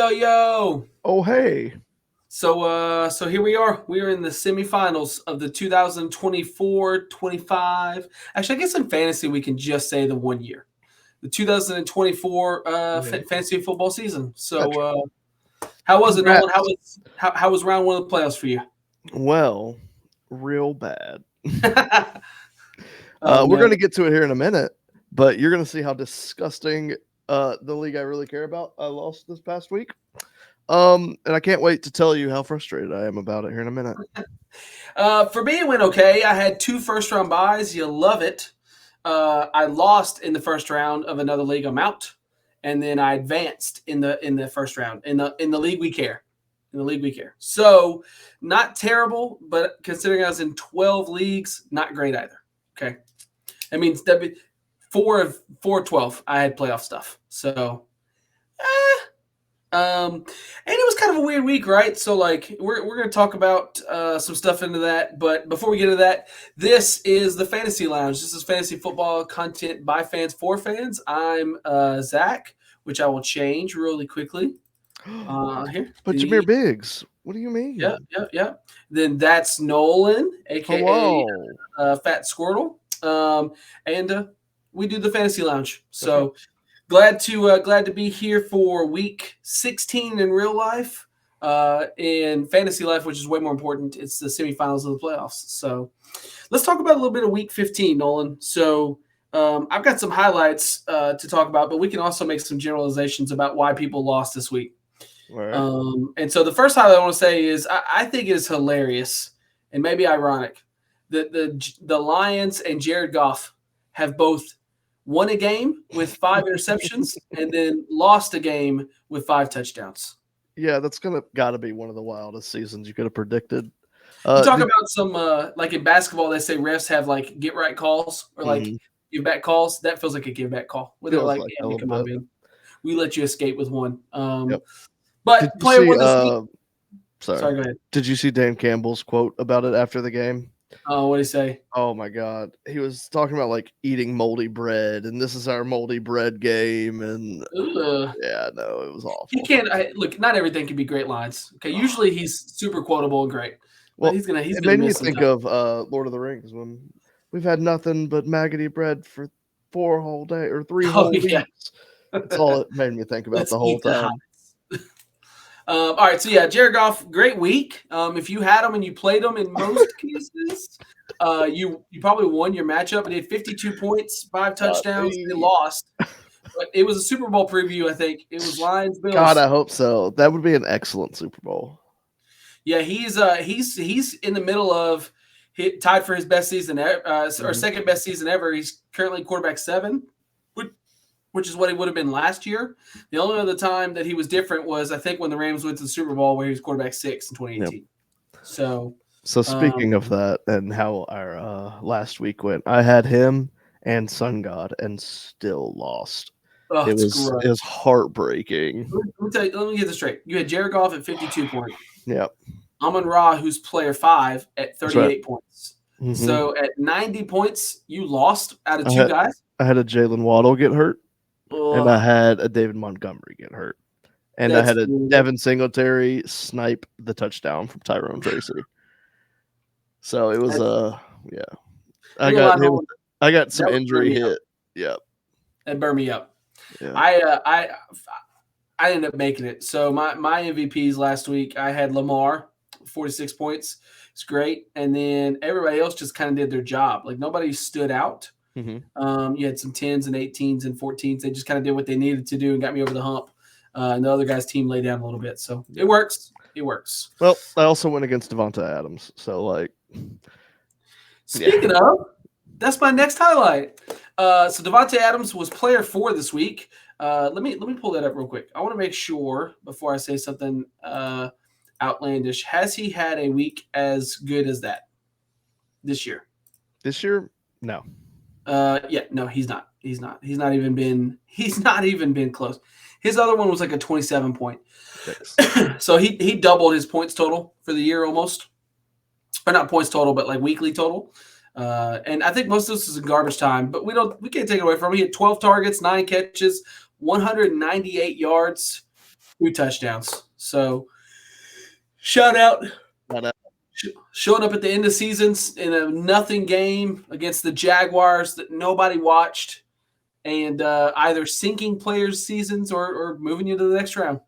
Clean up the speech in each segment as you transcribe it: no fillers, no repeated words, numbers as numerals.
Yo. Oh, hey. So here we are. We are in the semifinals of the 2024-25. Actually, I guess in fantasy we can just say the 1 year. The 2024 fantasy football season. So how was it, Nolan? How was round one of the playoffs for you? Well, real bad. We're going to get to it here in a minute, but you're going to see how disgusting the league I really care about I lost this past week. And I can't wait to tell you how frustrated I am about it here in a minute. For me, it went okay. I had 2 first-round buys. You love it. I lost in the first round of another league. I'm out, and then I advanced in the first round in the league we care. In the league we care. So not terrible, but considering I was in 12 leagues, not great either. Okay, that means that 4 of 12 I had playoff stuff. So. And it was kind of a weird week, right? So, like, we're going to talk about some stuff into that. But before we get into that, this is the Fantasy Lounge. This is fantasy football content by fans for fans. I'm Zach, which I will change really quickly. Here. But Jahmyr Biggs, what do you mean? Yeah. Then that's Nolan, a.k.a. Fat Squirtle. And we do the Fantasy Lounge. So... Okay. Glad to be here for week 16 in real life. In fantasy life, which is way more important, it's the semifinals of the playoffs. So let's talk about a little bit of week 15, Nolan. So I've got some highlights to talk about, but we can also make some generalizations about why people lost this week. Right. And so the first highlight I want to say is I think it is hilarious and maybe ironic that the Lions and Jared Goff have both won a game with 5 interceptions and then lost a game with 5 touchdowns. Yeah, that's got to be one of the wildest seasons you could have predicted. You talk about some like in basketball, they say refs have like get right calls or like give back calls. That feels like a give back call. Where they're like, yeah, come on, man. We let you escape with one. But player one this week. Sorry, go ahead. Did you see Dan Campbell's quote about it after the game? Oh, what did he say? Oh my God, he was talking about like eating moldy bread, and this is our moldy bread game, and yeah, no, it was awful. He can't look. Not everything can be great lines. Okay, usually he's super quotable and great. Well, he's gonna. It made me think of Lord of the Rings when we've had nothing but maggoty bread for 4 whole days or 3 whole weeks. That's all it made me think about the whole time. All right, so yeah, Jared Goff, great week. If you had him and you played him in most cases, you probably won your matchup. He had 52 points, 5 touchdowns. They lost, but it was a Super Bowl preview. I think it was Lions Bills. God, I hope so. That would be an excellent Super Bowl. Yeah, he's in the middle of tied for his best season or second best season ever. He's currently quarterback 7. Which is what he would have been last year. The only other time that he was different was, I think, when the Rams went to the Super Bowl where he was quarterback 6 in 2018. Yep. So speaking of that and how our last week went, I had him and Sun God and still lost. Oh, it was heartbreaking. Let me get this straight. You had Jared Goff at 52 points. Yep. Amon-Ra, who's player 5, at 38 points. Mm-hmm. So at 90 points, you lost out of 2 guys. I had a Jaylen Waddle get hurt. And I had a David Montgomery get hurt. And I had a Devin Singletary snipe the touchdown from Tyrone Tracy. So it was I got some injury hit. Yep. That burned me up. Yeah. I ended up making it. So my MVPs last week, I had Lamar, 46 points. It's great. And then everybody else just kind of did their job. Like nobody stood out. Mm-hmm. You had some 10s and 18s and 14s. They just kind of did what they needed to do and got me over the hump. And the other guy's team lay down a little bit. So it works. It works. Well, I also went against Davante Adams. So, like. Speaking of, that's my next highlight. So Davante Adams was player 4 this week. Let me pull that up real quick. I want to make sure before I say something outlandish. Has he had a week as good as that this year? This year, no. Yeah, no, he's not. He's not even been close. His other one was like a 27 point. So he doubled his points total for the year almost. Or not points total, but like weekly total. And I think most of this is in garbage time, but we can't take it away from him. He had 12 targets, 9 catches, 198 yards, 2 touchdowns. So shout out. Showing up at the end of seasons in a nothing game against the Jaguars that nobody watched, and either sinking players' seasons or moving you to the next round,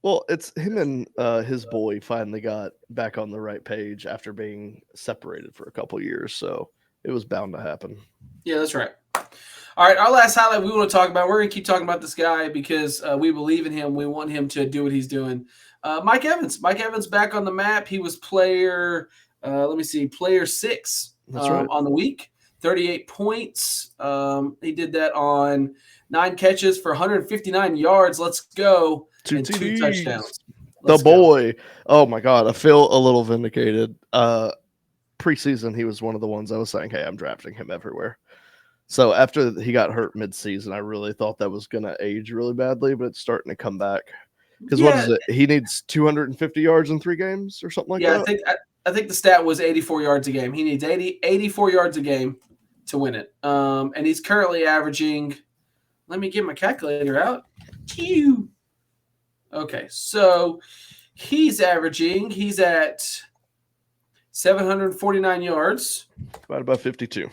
Well, it's him and his boy finally got back on the right page after being separated for a couple years, so it was bound to happen. Yeah, that's right. All right, our last highlight we want to talk about, we're going to keep talking about this guy because we believe in him. We want him to do what he's doing. Mike Evans. Mike Evans back on the map. He was player 6 right. on the week. 38 points. He did that on 9 catches for 159 yards. Let's go. 2 and TDs. 2 touchdowns. The boy. Go. Oh, my God. I feel a little vindicated. Preseason, he was one of the ones I was saying, hey, I'm drafting him everywhere. So after he got hurt midseason, I really thought that was going to age really badly, but it's starting to come back. Because what is it? He needs 250 yards in 3 games or something like that? Yeah, I think the stat was 84 yards a game. He needs 84 yards a game to win it. And he's currently averaging – let me get my calculator out. Okay, so he's at 749 yards. Divided by 52.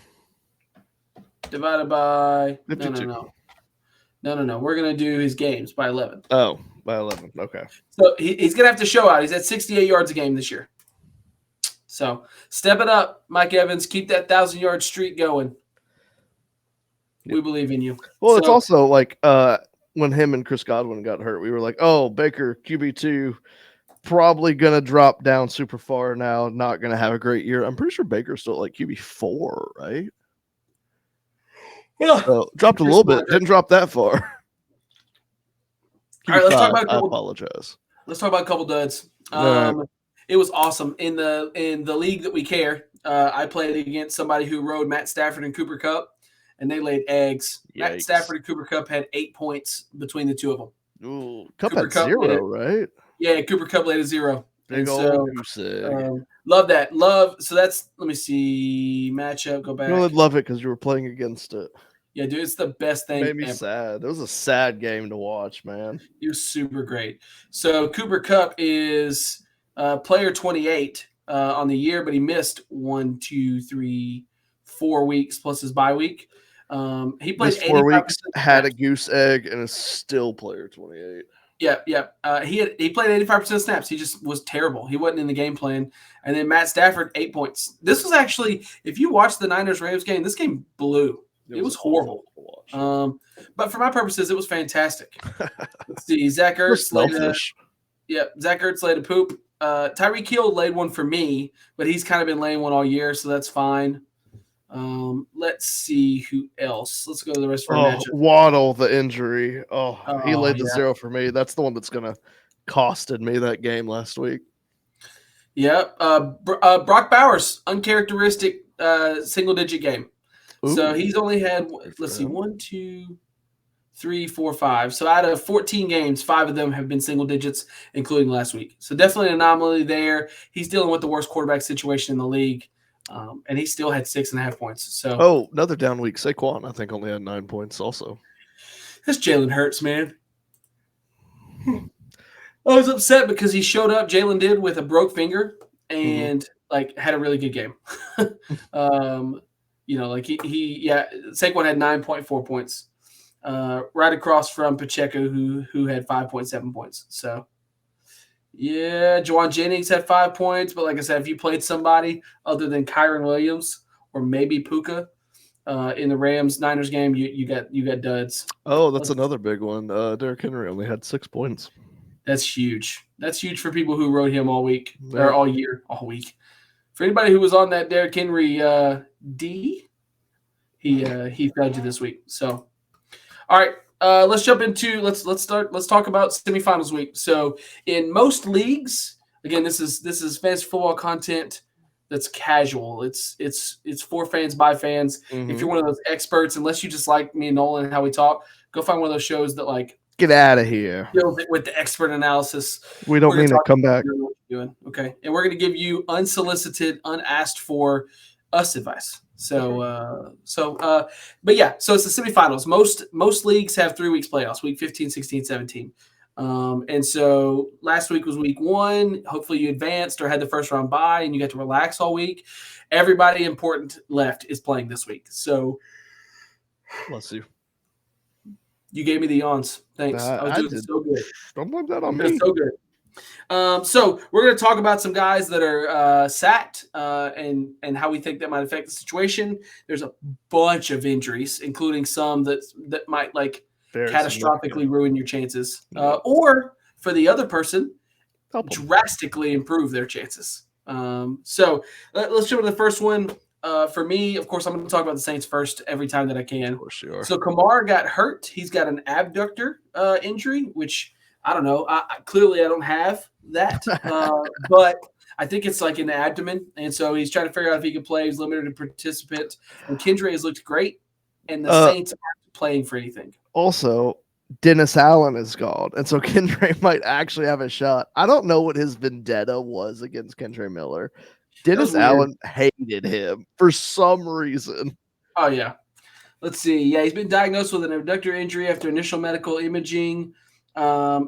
Divided by 52. No. We're going to do his games by 11. Oh, by 11. Okay. So he's going to have to show out. He's at 68 yards a game this year. So step it up, Mike Evans. Keep that 1,000-yard streak going. We believe in you. Well, it's also like when him and Chris Godwin got hurt, we were like, oh, Baker, QB2, probably going to drop down super far now, not going to have a great year. I'm pretty sure Baker's still like QB4, right? Yeah. So dropped a little bit. Didn't drop that far. All right, let's talk about. I apologize. Let's talk about a couple duds. Right. It was awesome in the league that we care. I played against somebody who rode Matt Stafford and Cooper Kupp, and they laid eggs. Yikes. Matt Stafford and Cooper Kupp had 8 points between the two of them. Ooh, Kupp had 0, right? Yeah, Cooper Kupp laid a 0. Big old goose. Love that. So that's, let me see, matchup, go back. You would love it because you were playing against it. Yeah, dude, it's the best thing. It made me sad. It was a sad game to watch, man. It was super great. So Cooper Kupp is player 28 on the year, but he missed 1, 2, 3, 4 weeks plus his bye week. He played 4 weeks, had a goose egg, and is still player 28. Yeah. He played 85% of snaps. He just was terrible. He wasn't in the game plan. And then Matt Stafford, 8 points. This was actually, if you watch the Niners-Rams game, this game blew. It was horrible. But for my purposes, it was fantastic. Let's see. Zach Ertz laid a poop. Tyreek Hill laid one for me, but he's kind of been laying one all year, so that's fine. Let's see who else. Let's go to the rest of our matchup. Waddle, the injury. He laid the 0 for me. That's the one that's going to costed me that game last week. Yep. Brock Bowers, uncharacteristic single-digit game. Ooh, so he's only had, let's see, 1, 2, 3, 4, 5. So out of 14 games, 5 of them have been single digits, including last week. So definitely an anomaly there. He's dealing with the worst quarterback situation in the league, and he still had 6.5 points. So another down week. Saquon, I think, only had 9 points also. That's Jalen Hurts, man. I was upset because he showed up, Jaylen did, with a broke finger and had a really good game. Saquon had 9.4 points, right across from Pacheco, who had 5.7 points. So, yeah, Juwan Jennings had 5 points, but like I said, if you played somebody other than Kyron Williams or maybe Puka in the Rams-Niners game, you got duds. Oh, that's another big one. Derrick Henry only had 6 points. That's huge. That's huge for people who rode him all week or all year, all week. For anybody who was on that Derrick Henry D, he failed you this week. So, all right, let's jump into let's talk about semifinals week. So, in most leagues, again, this is fantasy football content that's casual. It's for fans by fans. Mm-hmm. If you're one of those experts, unless you just like me and Nolan and how we talk, go find one of those shows that like get out of here with the expert analysis. We don't mean to come back. Doing. Okay, and we're going to give you unsolicited, unasked for us advice. So but yeah, so it's the semifinals. Most leagues have 3 weeks playoffs, week 15, 16, 17. And so last week was week 1. Hopefully you advanced or had the first round bye and you got to relax all week. Everybody important left is playing this week. So let's see. You gave me the yawns. Thanks. I was doing so good. Don't blame that on me. So good. So we're going to talk about some guys that are sat and how we think that might affect the situation. There's a bunch of injuries, including some that might like catastrophically ruin your chances, or for the other person, drastically improve their chances. So let's jump to the first one. For me, of course, I'm going to talk about the Saints first every time that I can. Of course you are. So Kamara got hurt. He's got an abductor injury, which I don't know. Clearly, I don't have that, but I think it's like in the abdomen. And so he's trying to figure out if he can play. He's limited to participant. And Kendra has looked great, and the Saints aren't playing for anything. Also, Dennis Allen is gone, and so Kendra might actually have a shot. I don't know what his vendetta was against Kendra Miller. Dennis Allen hated him for some reason. Oh, yeah. Let's see. Yeah, he's been diagnosed with an abductor injury after initial medical imaging.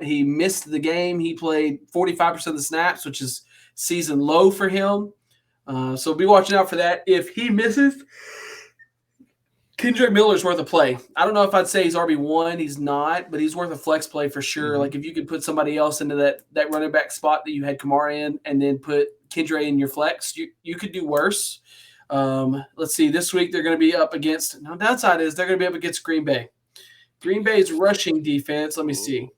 He missed the game. He played 45% of the snaps, which is season low for him. So be watching out for that. If he misses, Kendrick Miller's worth a play. I don't know if I'd say he's RB1. He's not, but he's worth a flex play for sure. Mm-hmm. Like if you could put somebody else into that running back spot that you had Kamara in and then put Kendra in your flex, you could do worse. Let's see. This week they're going to be up against – no, downside is they're going to be up against Green Bay. Green Bay's rushing defense. Let me see.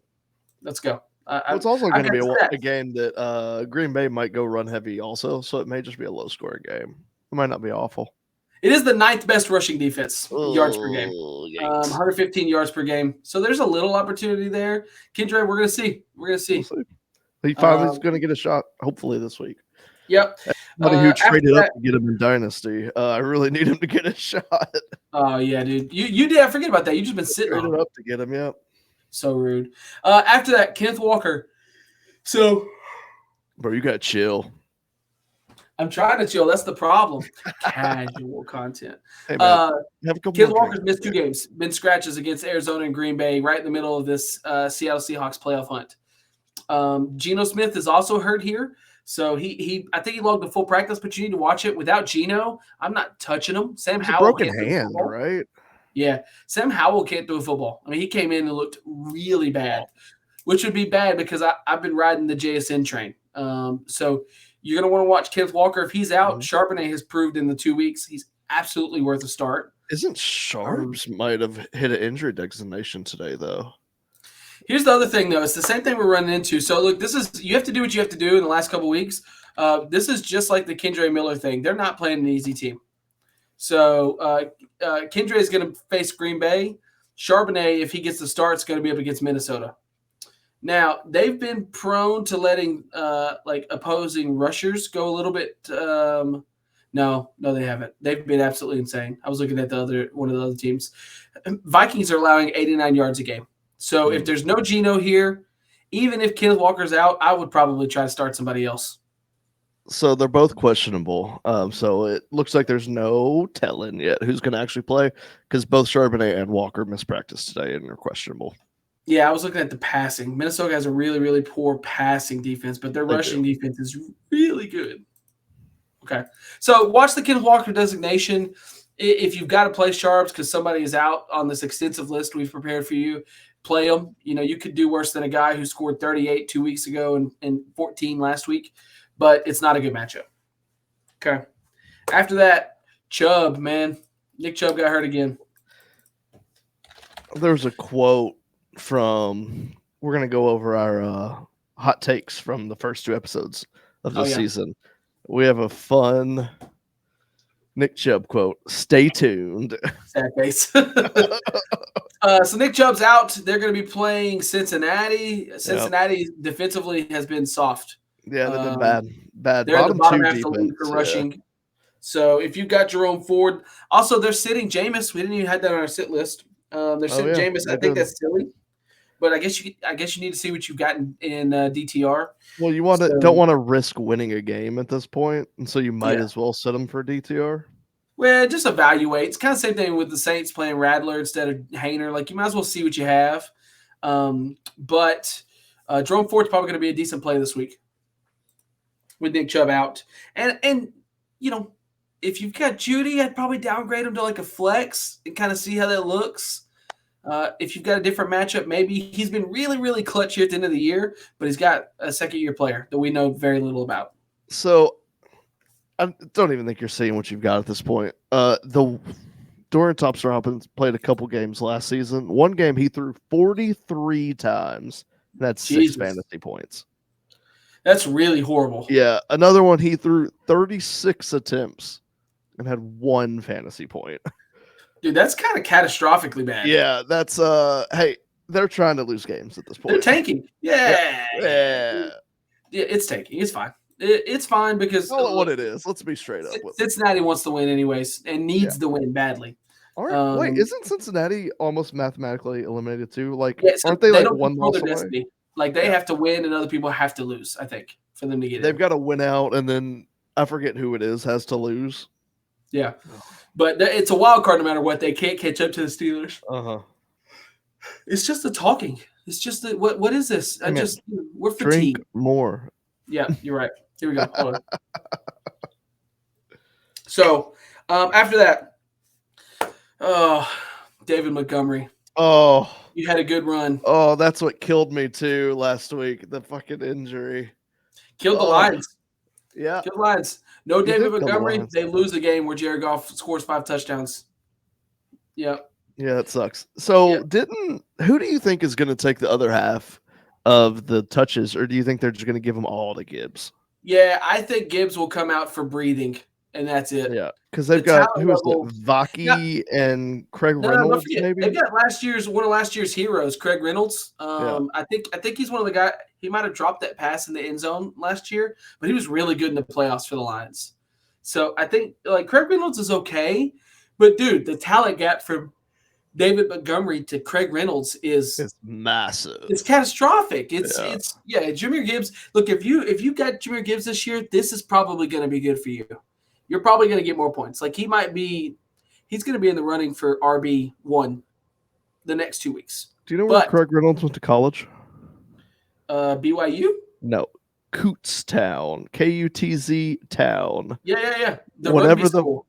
Let's go. It's also going to be a game that Green Bay might go run heavy also, so it may just be a low-scoring game. It might not be awful. It is the 9th best rushing defense, yards per game. 115 yards per game. So there's a little opportunity there. Kendra, we're going to see. We'll see. He finally is going to get a shot, hopefully, this week. Yep. Somebody who traded up to get him in Dynasty. I really need him to get a shot. Oh, yeah, dude. You did. I forget about that. You've just been sitting on him. Up to get him, yep. So rude. After that, Kenneth Walker. So. Bro, you got to chill. I'm trying to chill. That's the problem. Casual content. Hey, man, Kenneth Walker's missed 2 games. Been scratches against Arizona and Green Bay right in the middle of this Seattle Seahawks playoff hunt. Geno Smith is also hurt here. So I think he logged a full practice, but you need to watch it. Without Geno, I'm not touching him. Sam Howell broken hand, right? Yeah. Sam Howell can't do a football. I mean, he came in and looked really bad, which would be bad because I've been riding the JSN train. So you're going to want to watch Kenneth Walker. If he's out, Charbonnet has proved in the 2 weeks he's absolutely worth a start. Isn't Sharps might have hit an injury designation today, though? Here's the other thing, though. It's the same thing we're running into. So, look, you have to do what you have to do in the last couple of weeks. This is just like the Kendra Miller thing. They're not playing an easy team. So, Kendra is going to face Green Bay. Charbonnet, if he gets the start, is going to be up against Minnesota. Now, they've been prone to letting opposing rushers go a little bit. No, they haven't. They've been absolutely insane. I was looking at one of the other teams. Vikings are allowing 89 yards a game. So if there's no Geno here, even if Kenneth Walker's out, I would probably try to start somebody else. So they're both questionable. So it looks like there's no telling yet who's going to actually play because both Charbonnet and Walker missed practice today and are questionable. Yeah, I was looking at the passing. Minnesota has a really, really poor passing defense, but their rushing defense is really good. Okay. So watch the Kenneth Walker designation. If you've got to play Sharps because somebody is out on this extensive list we've prepared for you, play them. You know, you could do worse than a guy who scored 38 2 weeks ago and 14 last week, but it's not a good matchup. Okay. After that, Chubb, man. Nick Chubb got hurt again. There's a quote from – we're going to go over our hot takes from the first 2 episodes of the season. We have a fun Nick Chubb quote, "Stay tuned." Sad face. So Nick Chubb's out. They're going to be playing Cincinnati. Cincinnati defensively has been soft. Yeah, they've been bad. They're in the bottom half of the defense, league for rushing. So if you've got Jerome Ford, also they're sitting Jameis. We didn't even have that on our sit list. They're sitting Jameis. I think that's silly, but I guess you need to see what you've got in DTR. Well, you don't want to risk winning a game at this point, and so you might as well sit them for DTR. Well, just evaluate. It's kind of the same thing with the Saints playing Rattler instead of Hainer. Like, you might as well see what you have. But Jerome Ford's probably going to be a decent play this week with Nick Chubb out. And you know, if you've got Judy, I'd probably downgrade him to like a flex and kind of see how that looks. If you've got a different matchup, maybe he's been really, really clutch here at the end of the year, but he's got a second-year player that we know very little about. So I don't even think you're seeing what you've got at this point. The Dorian Thompson-Robinson played a couple games last season. One game he threw 43 times. That's 6 fantasy points. That's really horrible. Yeah. Another one, he threw 36 attempts and had 1 fantasy point. Dude, that's kind of catastrophically bad. Yeah, that's hey, they're trying to lose games at this point. They're tanking. Yeah, it's tanking. It's fine. It's fine because call it what it is. Let's be straight up. Cincinnati wants to win anyways and needs to win badly. All right. Wait, isn't Cincinnati almost mathematically eliminated too? Like, so aren't they like one loss away? Destiny. Like, they have to win and other people have to lose, I think, for them to get in. They've got to win out, and then I forget who it is has to lose. Yeah. But it's a wild card no matter what. They can't catch up to the Steelers. It's just the talking. It's just the what is this? We're fatigued. Drink more. Yeah, you're right. Here we go. Hold on. So after that, David Montgomery. Oh, you had a good run. Oh, that's what killed me too last week. The fucking injury killed the Lions. Yeah, killed the Lions. No David Montgomery. They lose a game where Jared Goff scores 5 touchdowns. Yeah. Yeah, it sucks. So who do you think is going to take the other half of the touches, or do you think they're just going to give them all to Gibbs? Yeah, I think Gibbs will come out for breathing, and that's it. Yeah, because they've got Vaki and Craig Reynolds. Maybe they've got one of last year's heroes, Craig Reynolds. I think he's one of the guys. He might have dropped that pass in the end zone last year, but he was really good in the playoffs for the Lions. So I think like Craig Reynolds is okay, but dude, the talent gap from David Montgomery to Craig Reynolds is massive. It's catastrophic. It's Jahmyr Gibbs. Look, if you got Jahmyr Gibbs this year, this is probably going to be good for you. You're probably going to get more points. Like he's going to be in the running for RB1 the next 2 weeks. Do you know where Craig Reynolds went to college? BYU? No. Kutztown. Kutz town. Yeah. Whatever the school.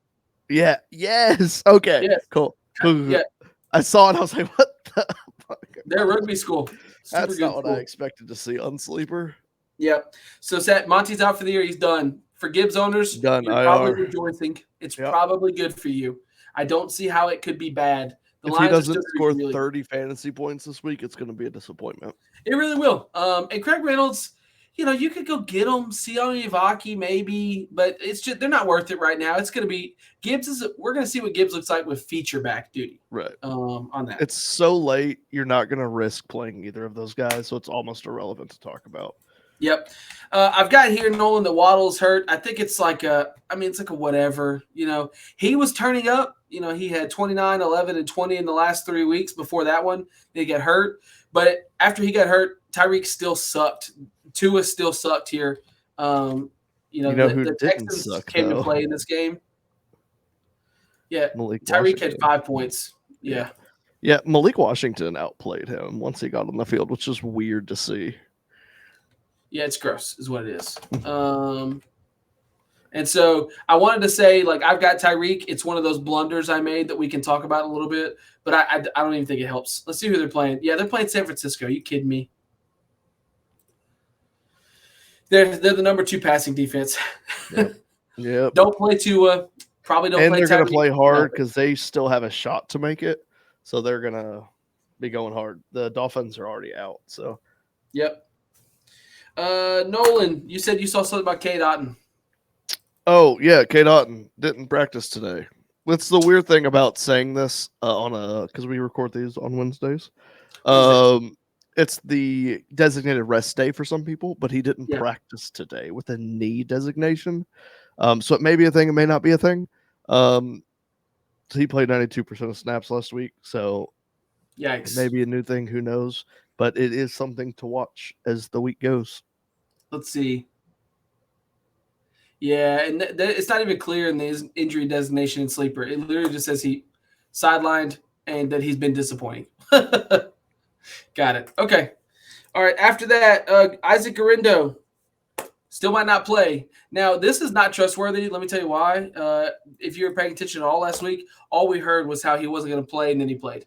Yeah. Yes. Okay. Yes. Cool. Yeah. I saw it. I was like, what the fuck? They're rugby school. That's not what I expected to see on Sleeper. Yep. So Monty's out for the year. He's done. For Gibbs owners, you're probably rejoicing. It's probably good for you. I don't see how it could be bad. If he doesn't score 30 fantasy points this week, it's going to be a disappointment. It really will. And Craig Reynolds, you could go get him, Sione Ivaki maybe, but it's just they're not worth it right now. It's going to be we're going to see what Gibbs looks like with feature back duty. Right. On that. It's so late, you're not going to risk playing either of those guys, so it's almost irrelevant to talk about. Yep. I've got here, Nolan, that Waddle's hurt. I think it's like a whatever. He was turning up. He had 29, 11, and 20 in the last 3 weeks before that one. He got hurt. But after he got hurt, Tyreek still sucked. Tua still sucked here. Who the Texans came to play in this game. Yeah, Tyreek had 5 points. Yeah. Yeah, Malik Washington outplayed him once he got on the field, which is weird to see. Yeah, it's gross is what it is. And so I wanted to say, like, I've got Tyreek. It's one of those blunders I made that we can talk about a little bit, but I don't even think it helps. Let's see who they're playing. Yeah, they're playing San Francisco. Are you kidding me? They're the number 2 passing defense. Yep. Don't play Tua. Probably don't play Tyreek. And they're going to play hard because they still have a shot to make it. So they're going to be going hard. The Dolphins are already out. So, yep. Nolan, you said you saw something about K. Dotton. Oh, yeah, Kate Otten didn't practice today. That's the weird thing about saying this because we record these on Wednesdays. It's the designated rest day for some people, but he didn't practice today with a knee designation. So it may be a thing, it may not be a thing. So he played 92% of snaps last week, so yikes. It may be a new thing, who knows? But it is something to watch as the week goes. Let's see. Yeah, and it's not even clear in the injury designation in Sleeper. It literally just says he sidelined and that he's been disappointing. Got it. Okay. All right. After that, Isaac Garindo still might not play. Now, this is not trustworthy. Let me tell you why. If you were paying attention at all last week, all we heard was how he wasn't going to play, and then he played.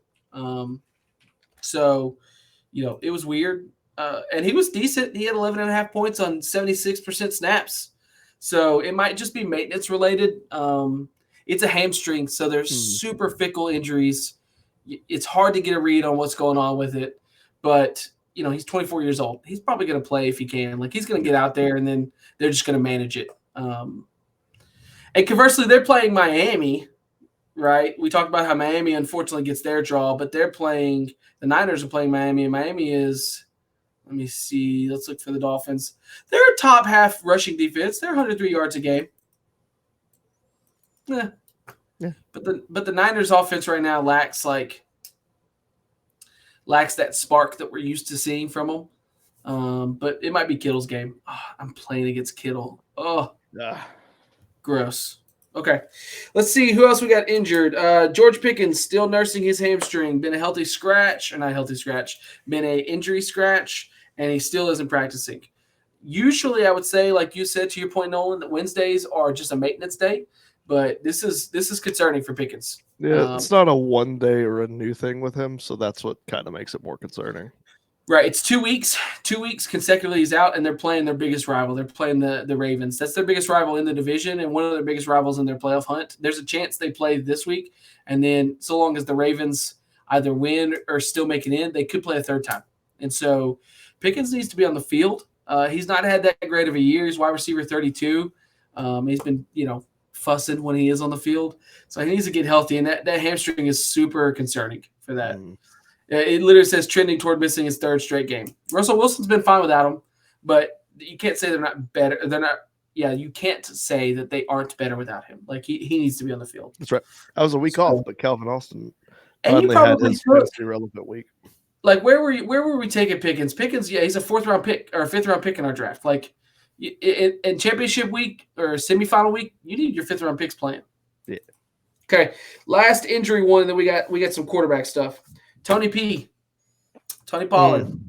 So, it was weird. And he was decent. He had 11.5 points on 76% snaps. So it might just be maintenance related. It's a hamstring, so there's super fickle injuries. It's hard to get a read on what's going on with it. But, he's 24 years old. He's probably going to play if he can. Like, he's going to get out there, and then they're just going to manage it. And conversely, they're playing Miami, right? We talked about how Miami unfortunately gets their draw, but the Niners are playing Miami, and Miami is – let me see. Let's look for the Dolphins. They're a top half rushing defense. They're 103 yards a game. Yeah. But the Niners offense right now lacks that spark that we're used to seeing from them. But it might be Kittle's game. Oh, I'm playing against Kittle. Oh, gross. Okay. Let's see who else we got injured. George Pickens still nursing his hamstring. Been a healthy scratch, or not healthy scratch. Been a injury scratch. And he still isn't practicing. Usually, I would say, like you said, to your point, Nolan, that Wednesdays are just a maintenance day. But this is concerning for Pickens. Yeah, it's not a one day or a new thing with him, so that's what kind of makes it more concerning. Right, it's 2 weeks. 2 weeks consecutively he's out, and they're playing their biggest rival. They're playing the Ravens. That's their biggest rival in the division and one of their biggest rivals in their playoff hunt. There's a chance they play this week, and then so long as the Ravens either win or still make it in, they could play a third time. And so Pickens needs to be on the field. He's not had that great of a year. He's wide receiver 32. He's been, fussing when he is on the field. So he needs to get healthy, and that hamstring is super concerning for that. It literally says trending toward missing his third straight game. Russell Wilson's been fine without him, but you can't say they're not better. You can't say that they aren't better without him. Like, he needs to be on the field. That's right. I was a week off, but Calvin Austin finally had his fantasy relevant week. Like, where were we taking Pickens? Pickens, he's a 4th-round pick or a 5th-round pick in our draft. Like, in championship week or semifinal week, you need your 5th-round picks playing. Yeah. Okay, last injury one, and then we got some quarterback stuff. Tony Pollard.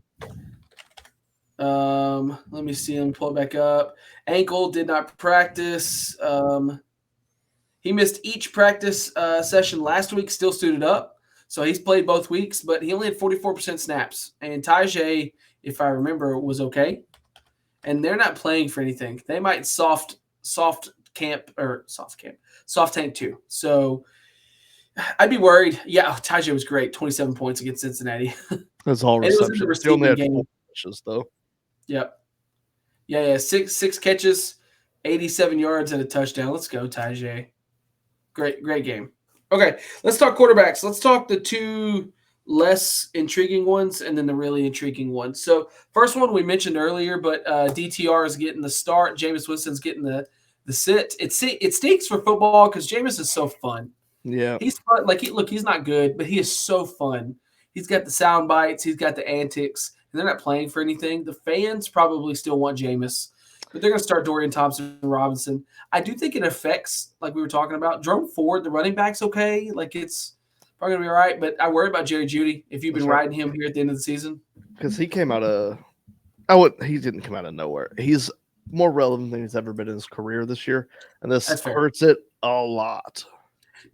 Let me see him pull it back up. Ankle, did not practice. He missed each practice session last week, still suited up. So he's played both weeks, but he only had 44% snaps. And Tajay, if I remember, was okay. And they're not playing for anything. They might soft tank too. So I'd be worried. Yeah, Tajay was great. 27 points against Cincinnati. That's all receptions. He only had 4 catches, though. Yep. Yeah. Six catches, 87 yards, and a touchdown. Let's go, Tajay. Great game. Okay, let's talk quarterbacks. Let's talk the two less intriguing ones and then the really intriguing ones. So first one we mentioned earlier, but DTR is getting the start. Jameis Winston's getting the sit. It stinks for football because Jameis is so fun. Yeah. He's fun. He's not good, but he is so fun. He's got the sound bites. He's got the antics. And they're not playing for anything. The fans probably still want Jameis. But they're going to start Dorian Thompson and Robinson. I do think it affects, like we were talking about, Jerome Ford, the running back's okay. Like, it's probably going to be all right. But I worry about Jerry Jeudy if you've been riding him here at the end of the season. Because he came out of he didn't come out of nowhere. He's more relevant than he's ever been in his career this year. And this hurts it a lot.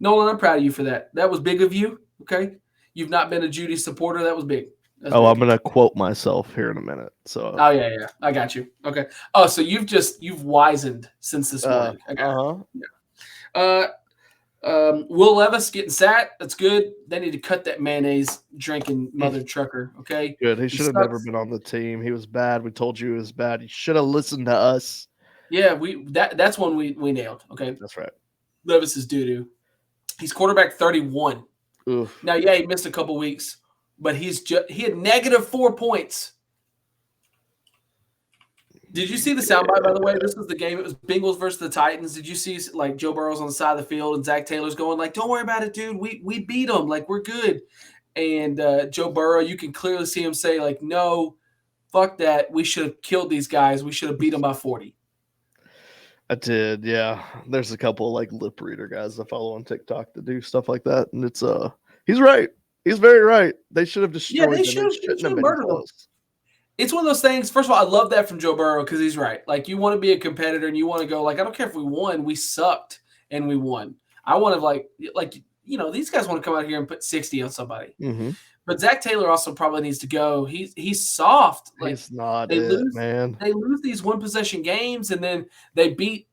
Nolan, I'm proud of you for that. That was big of you, okay? You've not been a Jeudy supporter. That was big. I'm going to quote myself here in a minute. So. Oh, yeah. I got you. Okay. Oh, so you've wizened since this morning. Will Levis getting sat. That's good. They need to cut that mayonnaise drinking mother trucker, okay? Good. He should have never been on the team. He was bad. We told you he was bad. He should have listened to us. Yeah, that's one we nailed. Okay, that's right. Levis is doo-doo. He's quarterback 31. Oof. Now, yeah, he missed a couple weeks, but he had -4 points. Did you see the soundbite, by the way? This was the game. It was Bengals versus the Titans. Did you see, like, Joe Burrow's on the side of the field and Zach Taylor's going, like, don't worry about it, dude. We beat them. Like, we're good. And Joe Burrow, you can clearly see him say, like, no, fuck that. We should have killed these guys. We should have beat them by 40. I did, yeah. There's a couple like lip reader guys I follow on TikTok that do stuff like that, and it's he's right. He's very right. They should have destroyed them. They shouldn't have been close. It's one of those things. First of all, I love that from Joe Burrow because he's right. Like, you want to be a competitor and you want to go, like, I don't care if we won. We sucked and we won. I want to, like these guys want to come out here and put 60 on somebody. Mm-hmm. But Zach Taylor also probably needs to go. He's soft. Like, he's not man. They lose these one-possession games, and then they beat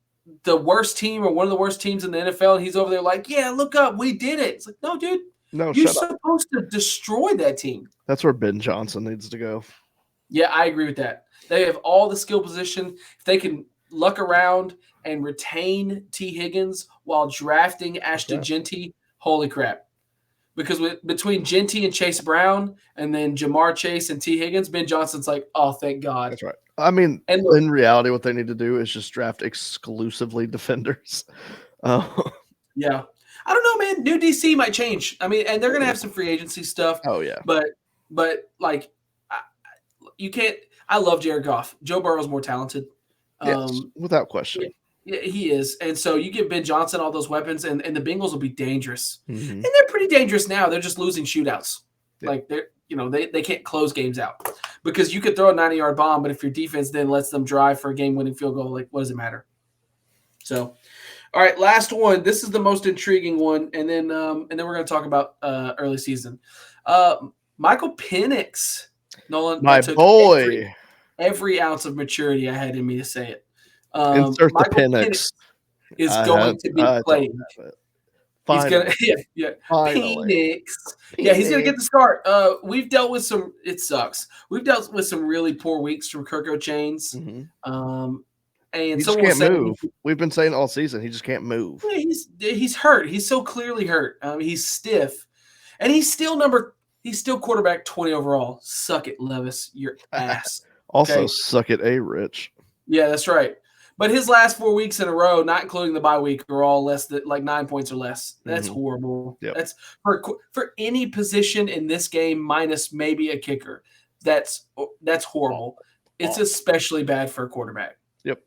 the worst team or one of the worst teams in the NFL, and he's over there like, yeah, look up. We did it. It's like, no, dude. No, you're supposed to destroy that team. That's where Ben Johnson needs to go. Yeah, I agree with that. They have all the skill position. If they can luck around and retain T. Higgins while drafting Ashton Jeanty, holy crap. Because between Jeanty and Chase Brown and then Jamar Chase and T. Higgins, Ben Johnson's like, oh, thank God. That's right. I mean, in reality, what they need to do is just draft exclusively defenders. Yeah. I don't know, man. New DC might change. I mean, and they're going to have some free agency stuff. Oh, yeah. But like, you can't – I love Jared Goff. Joe Burrow's more talented. Yes, without question. Yeah, he is. And so you give Ben Johnson all those weapons, and the Bengals will be dangerous. Mm-hmm. And they're pretty dangerous now. They're just losing shootouts. Yeah. Like, they can't close games out. Because you could throw a 90-yard bomb, but if your defense then lets them drive for a game-winning field goal, like, what does it matter? So, all right, last one. This is the most intriguing one, and then we're going to talk about early season. Michael Penix. Nolan, my boy. Every ounce of maturity I had in me to say it. Insert the Penix. Is going to be played. He's gonna, Penix. Yeah, he's gonna get the start. We've dealt with some. It sucks. We've dealt with some really poor weeks from Kirko Chains. Mm-hmm. And he just can't move. We've been saying all season he just can't move. Yeah, he's hurt. He's so clearly hurt. He's stiff, and he's still quarterback 20 overall. Suck it, Levis, your ass. Also, suck it, Rich. Yeah, that's right. But his last 4 weeks in a row, not including the bye week, are all less than like 9 points or less. That's horrible. Yep. That's for any position in this game, minus maybe a kicker. That's horrible. It's especially bad for a quarterback. Yep.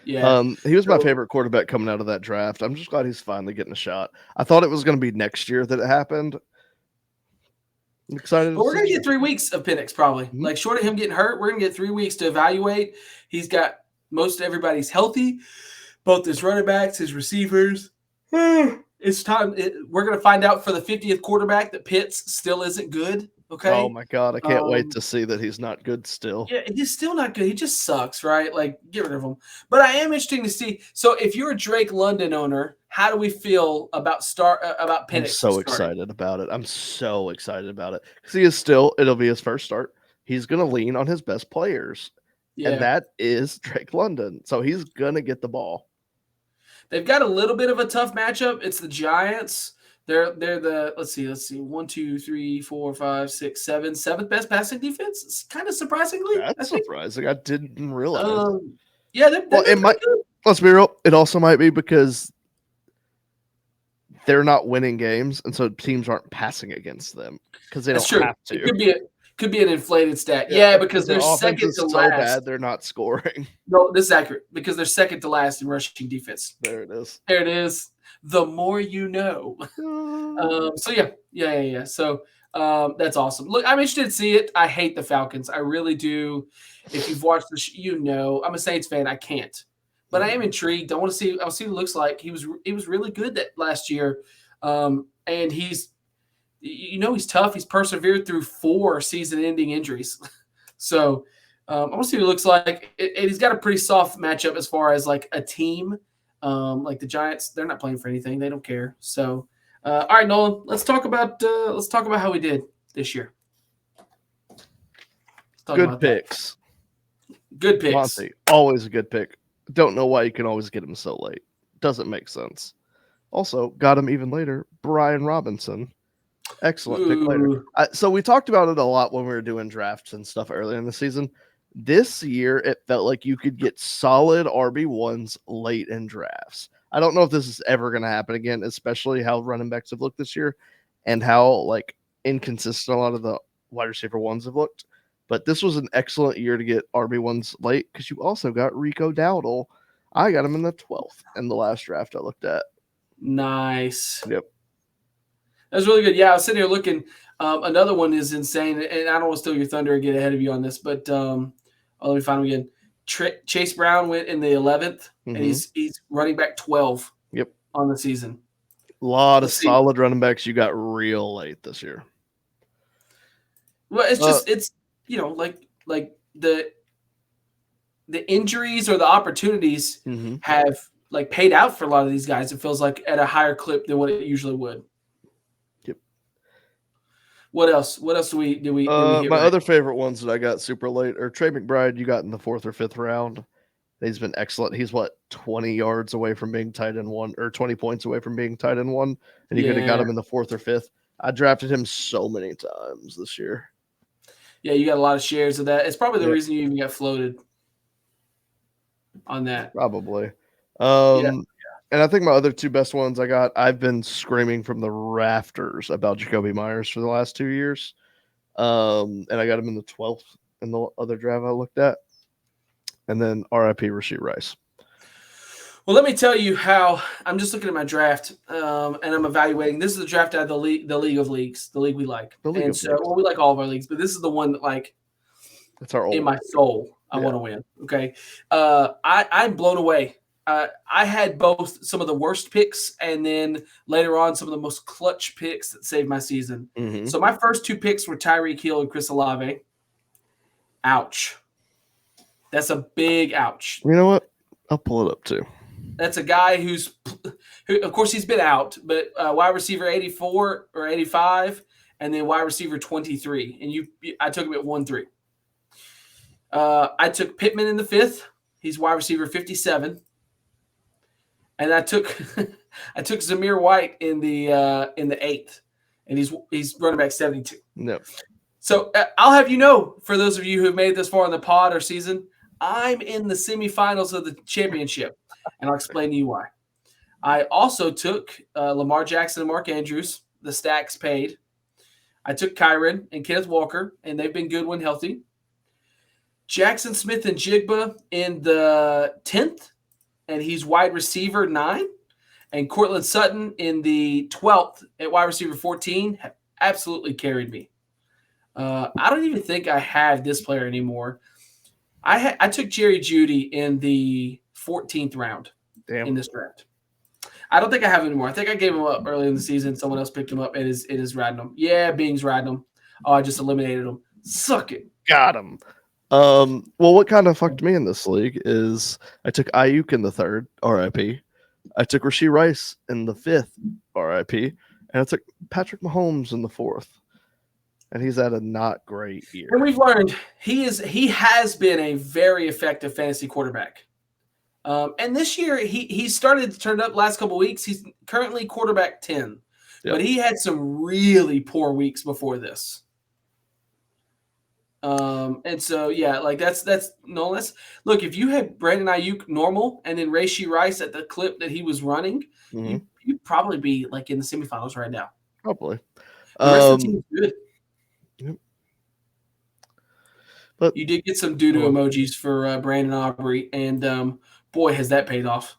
Yeah. He was my favorite quarterback coming out of that draft. I'm just glad he's finally getting a shot. I thought it was going to be next year that it happened. I'm excited. But we're going to get 3 weeks of Penix probably. Mm-hmm. Like, short of him getting hurt, we're going to get 3 weeks to evaluate. He's got most everybody's healthy, both his running backs, his receivers. It's time. We're going to find out for the 50th quarterback that Pitts still isn't good. Okay. Oh my God, I can't wait to see that he's not good still. Yeah, he's still not good. He just sucks, right? Like, get rid of him. But I am interesting to see. So, if you're a Drake London owner, how do we feel about Penix? I'm so excited about it. I'm so excited about it because it'll be his first start. He's going to lean on his best players, and that is Drake London. So he's going to get the ball. They've got a little bit of a tough matchup. It's the Giants. They're the let's see 1, 2, 3, 4, 5, 6, 7 seventh best passing defense. It's kind of surprisingly. That's surprising. I didn't realize. Yeah, it might. Let's be real. It also might be because they're not winning games, and so teams aren't passing against them because they don't have to. It could be an inflated stat. Yeah, because they're second to last. So bad they're not scoring. No, this is accurate because they're second to last in rushing defense. There it is. There it is. The more you know. So yeah. So that's awesome. Look, I'm interested to see it. I hate the Falcons. I really do. If you've watched I'm a Saints fan. I can't, but I am intrigued. I'll see what it looks like. He was really good that last year, and he's tough. He's persevered through 4 season-ending injuries. So I want to see what it looks like. He's got a pretty soft matchup as far as like a team. Like the Giants, they're not playing for anything. They don't care. So, all right, Nolan, let's talk about how we did this year. Good picks. Good picks. Monty, always a good pick. Don't know why you can always get him so late. Doesn't make sense. Also, got him even later. Brian Robinson. Excellent pick later. So we talked about it a lot when we were doing drafts and stuff earlier in the season. This year, it felt like you could get solid RB1s late in drafts. I don't know if this is ever going to happen again, especially how running backs have looked this year and how inconsistent a lot of the wide receiver ones have looked. But this was an excellent year to get RB1s late because you also got Rico Dowdle. I got him in the 12th in the last draft I looked at. Nice. Yep. That's really good. Yeah, I was sitting here looking. Another one is insane, and I don't want to steal your thunder and get ahead of you on this, but let me find him again. Chase Brown went in the 11th, and he's running back 12. Yep. On the season. A lot of solid running backs you got real late this year. Well, it's just like the injuries or the opportunities have paid out for a lot of these guys. It feels like at a higher clip than what it usually would. Yep. What else? Do we my other favorite ones that I got super late are Trey McBride. You got in the 4th or 5th round. He's been excellent. He's 20 yards away from being tight end 1 or 20 points away from being tight end 1, and you could have got him in the 4th or 5th. I drafted him so many times this year. Yeah, you got a lot of shares of that. It's probably the reason you even got floated on that. Probably. And I think my other 2 best ones I've been screaming from the rafters about Jacoby Myers for the last 2 years. And I got him in the 12th in the other draft I looked at. And then RIP Rashee Rice. Well, let me tell you how I'm just looking at my draft, and I'm evaluating. This is the draft out of the league of leagues, the league we like. We like all of our leagues, but this is the one that that's our in my soul I want to win. Okay, I'm blown away. I had both some of the worst picks, and then later on some of the most clutch picks that saved my season. So my first 2 picks were Tyreek Hill and Chris Olave. Ouch. That's a big ouch. You know what? I'll pull it up too. That's a guy who, of course, he's been out, but wide receiver 84 or 85, and then wide receiver 23. And I took him at 1-3. I took Pittman in the 5th. He's wide receiver 57. And I took Jahmyr White in the 8th, and he's running back 72. No. So I'll have you know, for those of you who have made it this far in the pod or season, I'm in the semifinals of the championship, and I'll explain to you why. I also took Lamar Jackson and Mark Andrews. The stacks paid. I took Kyron and Kenneth Walker, and they've been good when healthy. Jackson Smith and Jigba in the 10th, and he's wide receiver 9. And Cortland Sutton in the 12th at wide receiver 14 have absolutely carried me. I don't even think I have this player anymore. I took Jerry Jeudy in the 14th round in this draft. I don't think I have him anymore. I think I gave him up early in the season. Someone else picked him up and is riding him. Yeah, Bing's riding him. Oh, I just eliminated him. Suck it. Got him. Well, what kind of fucked me in this league is I took Ayuk in the 3rd, RIP. I took Rashee Rice in the 5th, RIP. And I took Patrick Mahomes in the 4th. And he's had a not great year. And we've learned he has been a very effective fantasy quarterback. And this year he started to turn up last couple of weeks. He's currently quarterback 10. Yep. But he had some really poor weeks before this. And so that's no less. Look, if you had Brandon Ayuk normal and then Rashee Rice at the clip that he was running, you'd probably be in the semifinals right now. Probably. The rest of the team is good. Yep. But you did get some doo-doo emojis for Brandon Aubrey, and boy, has that paid off.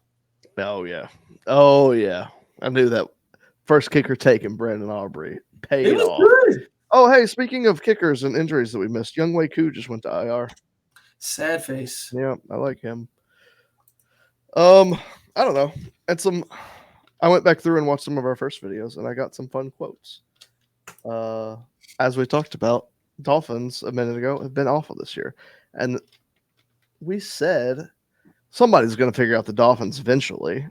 Oh yeah. I knew that first kicker taken, Brandon Aubrey, paid off. Good. Oh, hey, speaking of kickers and injuries that we missed, Younghoe Koo just went to IR. Sad face. Yeah, I like him. I don't know. I went back through and watched some of our first videos, and I got some fun quotes. As we talked about, Dolphins a minute ago have been awful this year. And we said somebody's going to figure out the Dolphins eventually.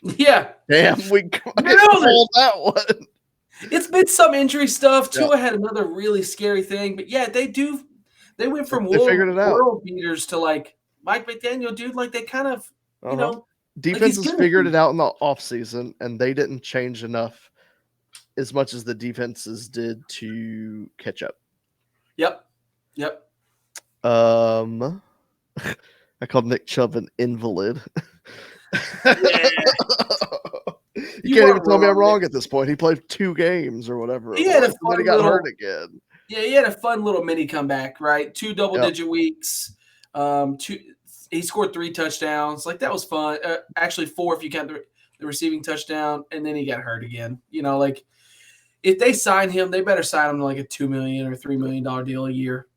Yeah. Damn, we called that one. It's been some injury stuff. Tua had another really scary thing. But, yeah, they went from world beaters to, Mike McDaniel, dude. They kind of you know, defenses figured it out in the offseason, and they didn't change enough as much as the defenses did to catch up. Yep. I called Nick Chubb an invalid. Yeah. You can't even tell me I'm wrong at this point. He played 2 games or whatever. He had a fun then he got hurt again. Yeah, he had a fun little mini comeback, right? 2 double-digit weeks. He scored 3 touchdowns. Like, that was fun. Actually, 4 if you count the receiving touchdown, and then he got hurt again. You know, like, if they sign him, they better sign him to like a $2 million or $3 million deal a year.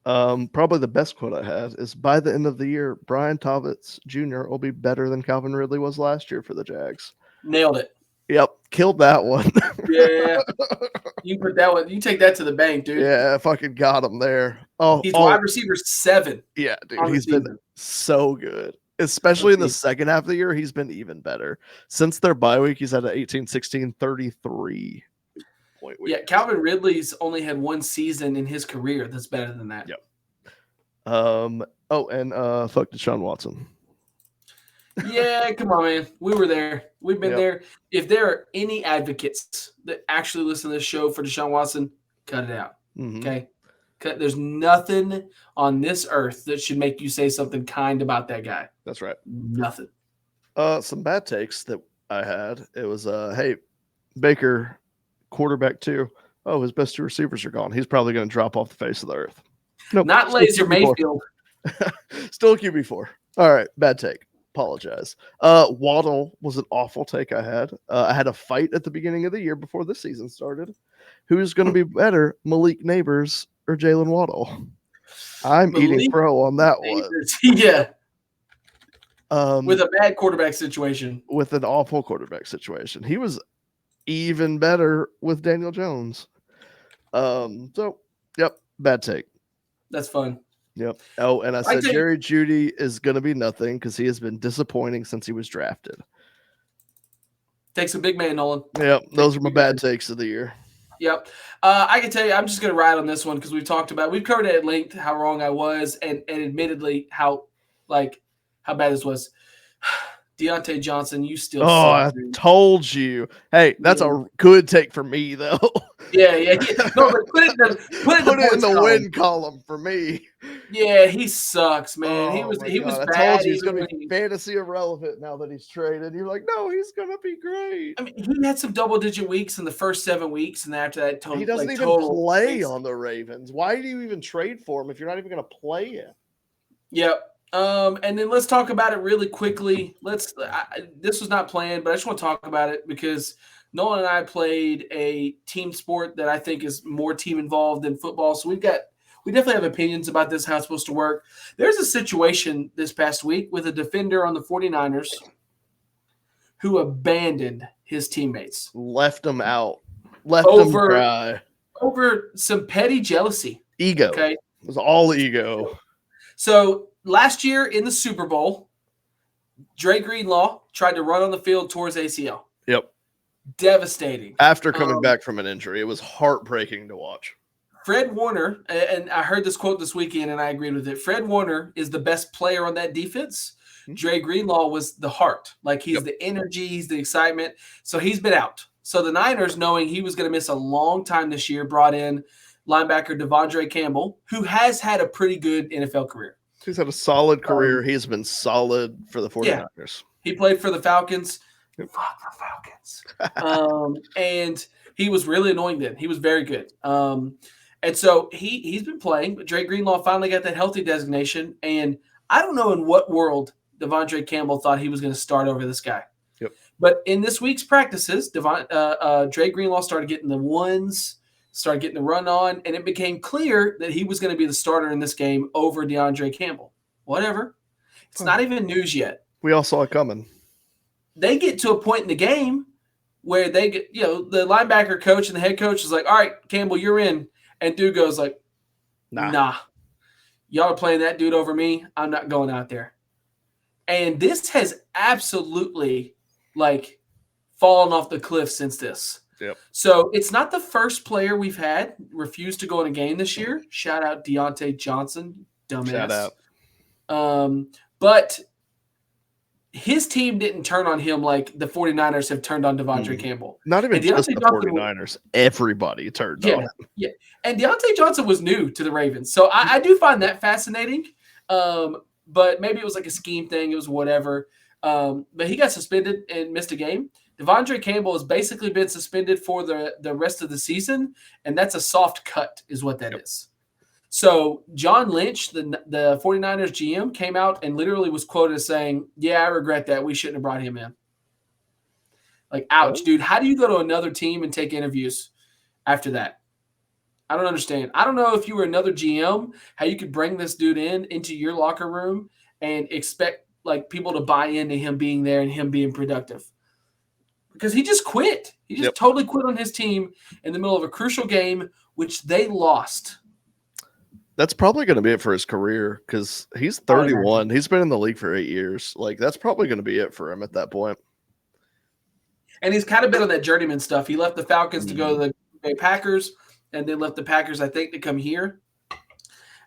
Probably the best quote I had is, by the end of the year, Brian Tavitz Jr. will be better than Calvin Ridley was last year for the Jags. Nailed it. Yep, killed that one. Yeah. You put that one. You take that to the bank, dude. Yeah, I fucking got him there. He's wide receiver 7. Yeah, dude, he's been so good. Especially in the second half of the year, he's been even better. Since their bye week, he's had an 18, 16, 33 point week. Yeah, Calvin Ridley's only had 1 season in his career that's better than that. Yep. Fuck Deshaun Watson. Yeah, come on, man. We were there. We've been there. If there are any advocates that actually listen to this show for Deshaun Watson, cut it out. Okay? There's nothing on this earth that should make you say something kind about that guy. That's right. Nothing. Some bad takes that I had. It was, hey, Baker, quarterback 2. Oh, his best 2 receivers are gone. He's probably going to drop off the face of the earth. Nope. Not Laser Mayfield. Still QB4. All right, bad take. Apologize. Waddle was an awful take I had. I had a fight at the beginning of the year before this season started. Who's going to be better, Malik Neighbors or Jaylen Waddle? I'm eating pro on that Neighbors. one. Yeah. With a bad quarterback situation. With an awful quarterback situation. He was even better with Daniel Jones. Yep, bad take. That's fun. Yep. Oh, and I said Jerry Jeudy is going to be nothing because he has been disappointing since he was drafted. Takes a big man, Nolan. Yep. Those are my bad takes of the year. Yep. I can tell you, I'm just going to ride on this one because we've covered it at length how wrong I was and admittedly how bad this was. Deontay Johnson, you still suck, I told you. Hey, that's a good take for me, though. Yeah. No, but put it in the win column for me. Yeah, he sucks, man. He was bad. I told you he's going to be fantasy irrelevant now that he's traded. You're like, no, he's going to be great. I mean, he had some double-digit weeks in the first 7 weeks, and after that, he doesn't even play on the Ravens. Why do you even trade for him if you're not even going to play him? Yep. And then let's talk about it really quickly. This was not planned, but I just want to talk about it because Nolan and I played a team sport that I think is more team involved than football. So we definitely have opinions about this, how it's supposed to work. There's a situation this past week with a defender on the 49ers who abandoned his teammates. Left them out. Left them cry. Over some petty jealousy. Ego. Okay. It was all ego. So last year in the Super Bowl, Dre Greenlaw tried to run on the field towards ACL. Yep. Devastating. After coming back from an injury, it was heartbreaking to watch. Fred Warner, and I heard this quote this weekend, and I agreed with it. Fred Warner is the best player on that defense. Dre Greenlaw was the heart. Like, he's the energy, he's the excitement. So he's been out. So the Niners, knowing he was going to miss a long time this year, brought in linebacker Davante Campbell, who has had a pretty good NFL career. He's had a solid career. He's been solid for the 49ers. Yeah. He played for the Falcons. Fuck the Falcons. And he was really annoying then. He was very good. And so he's been playing, but Dre Greenlaw finally got that healthy designation. And I don't know in what world Davante Campbell thought he was going to start over this guy. Yep. But in this week's practices, Dre Greenlaw started getting the ones, started getting the run on, and it became clear that he was going to be the starter in this game over DeAndre Campbell. Whatever. It's not even news yet. We all saw it coming. They get to a point in the game where they get, the linebacker coach and the head coach is like, all right, Campbell, you're in. And dude goes like, nah. Y'all are playing that dude over me. I'm not going out there. And this has absolutely fallen off the cliff since this. Yep. So it's not the first player we've had refuse to go in a game this year. Shout out Deontay Johnson, dumbass. Shout out. But his team didn't turn on him like the 49ers have turned on Devontae Campbell. Not even just the 49ers. Everybody turned on him. Yeah. And Deontay Johnson was new to the Ravens. So I do find that fascinating. But maybe it was like a scheme thing. It was whatever. But he got suspended and missed a game. Devontae Campbell has basically been suspended for the rest of the season, and that's a soft cut is what that is. So John Lynch, the 49ers GM, came out and literally was quoted as saying, yeah, I regret that. We shouldn't have brought him in. Like, ouch, dude. How do you go to another team and take interviews after that? I don't understand. I don't know if you were another GM, how you could bring this dude into your locker room and expect like people to buy into him being there and him being productive. Because he just quit. He just totally quit on his team in the middle of a crucial game, which they lost. That's probably going to be it for his career because he's 31. He's been in the league for 8 years. Like, that's probably going to be it for him at that point. And he's kind of been on that journeyman stuff. He left the Falcons to go to the Packers and then left the Packers, I think, to come here.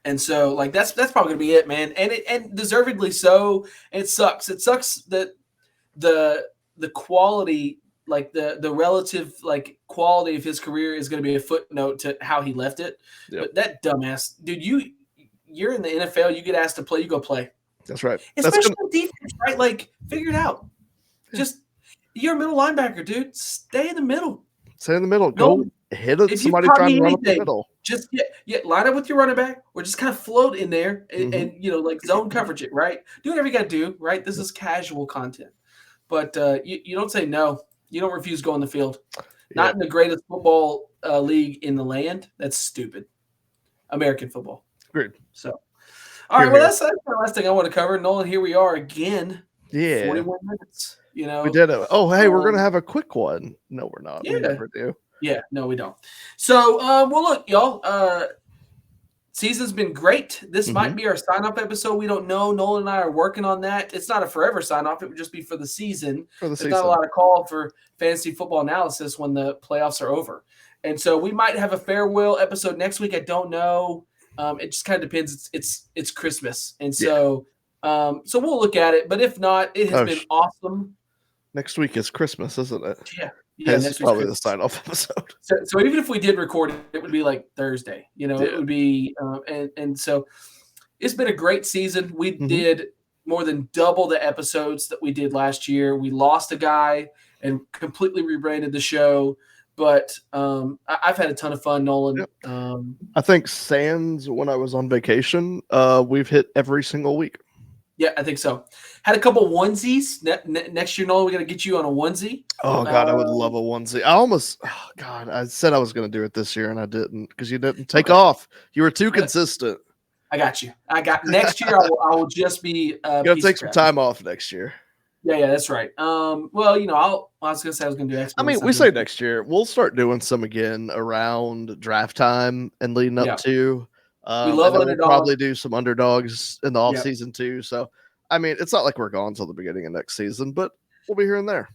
And so, like, that's probably going to be it, man. And deservedly so. It sucks. It sucks that the quality, like the relative like quality of his career is going to be a footnote to how he left it. But that dumbass, dude, you're in the NFL, you get asked to play, you go play. That's right. Especially defense, right? Like, figure it out. Just you're a middle linebacker, dude. Stay in the middle. Stay in the middle. Go hit somebody trying to run up the middle. Just line up with your running back or just kind of float in there and like zone coverage it, right? Do whatever you got to do, right? This is casual content. But you don't say no. You don't refuse to go on the field. Not in the greatest football league in the land. That's stupid. American football. Great. So, all right. Well, that's the last thing I want to cover. Nolan, here we are again. Yeah. 41 minutes. You know, we did it. Oh, hey, we're going to have a quick one. No, we're not. Yeah. We never do. Yeah. No, we don't. So, well, look, y'all. Season's been great. This might be our sign-off episode. We don't know. Nolan and I are working on that. It's not a forever sign-off. It would just be for the season. There's not a lot of call for fantasy football analysis when the playoffs are over. And so we might have a farewell episode next week. I don't know. It just kind of depends. It's Christmas. And so so we'll look at it. But if not, it has been awesome. Next week is Christmas, isn't it? Yeah. This is probably the sign-off episode. So even if we did record it, it would be like Thursday. You know, it would be and so it's been a great season. We did more than double the episodes that we did last year. We lost a guy and completely rebranded the show. But I've had a ton of fun, Nolan. Yep. I think sans when I was on vacation, we've hit every single week. Yeah, I think so. Had a couple onesies. Next year, Nolan, we got to get you on a onesie. Oh, God, I would love a onesie. I said I was going to do it this year, and I didn't because you didn't take off. You were too consistent. I got you. Next year, I will just be you got to take some time off next year. Yeah, that's right. Well, you know, I was going to say I was going to do X. I mean, we say next year. We'll start doing some again around draft time and leading up to. We love underdogs. We'll probably do some underdogs in the off season too. So, I mean, it's not like we're gone until the beginning of next season, but we'll be here and there.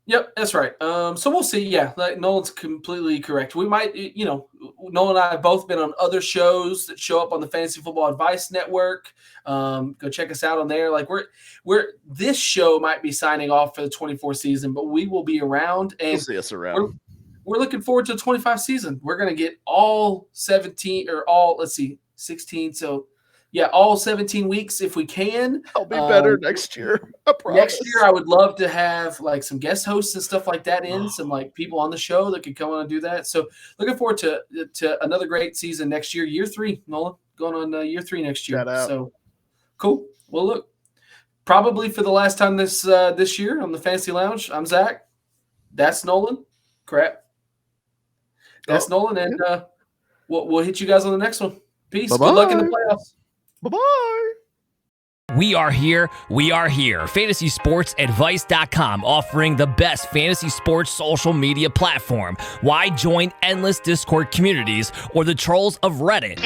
Yep, that's right. So we'll see. Yeah, like Nolan's completely correct. We might, you know, Nolan and I have both been on other shows that show up on the Fantasy Football Advice Network. Go check us out on there. Like we're this show might be signing off for the 24 season, but we will be around and you'll see us around. We're looking forward to the 25 season. We're going to get all 17 or all, 16. So, yeah, all 17 weeks if we can. I'll be better next year. I promise. Next year, I would love to have like some guest hosts and stuff like that some like people on the show that could come on and do that. So, looking forward to another great season next year. Year 3, Nolan, going on year 3 next year. So, cool. Well, look, probably for the last time this year on the Fantasy Lounge, I'm Zach. That's Nolan. Crap. That's Nolan, and we'll hit you guys on the next one. Peace. Bye-bye. Good luck in the playoffs. Bye-bye. We are here. FantasySportsAdvice.com, offering the best fantasy sports social media platform. Why join endless Discord communities or the trolls of Reddit?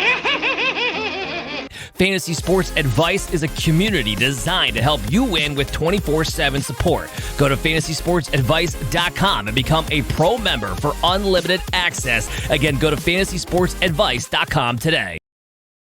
Fantasy Sports Advice is a community designed to help you win with 24/7 support. Go to FantasySportsAdvice.com and become a pro member for unlimited access. Again, go to FantasySportsAdvice.com today.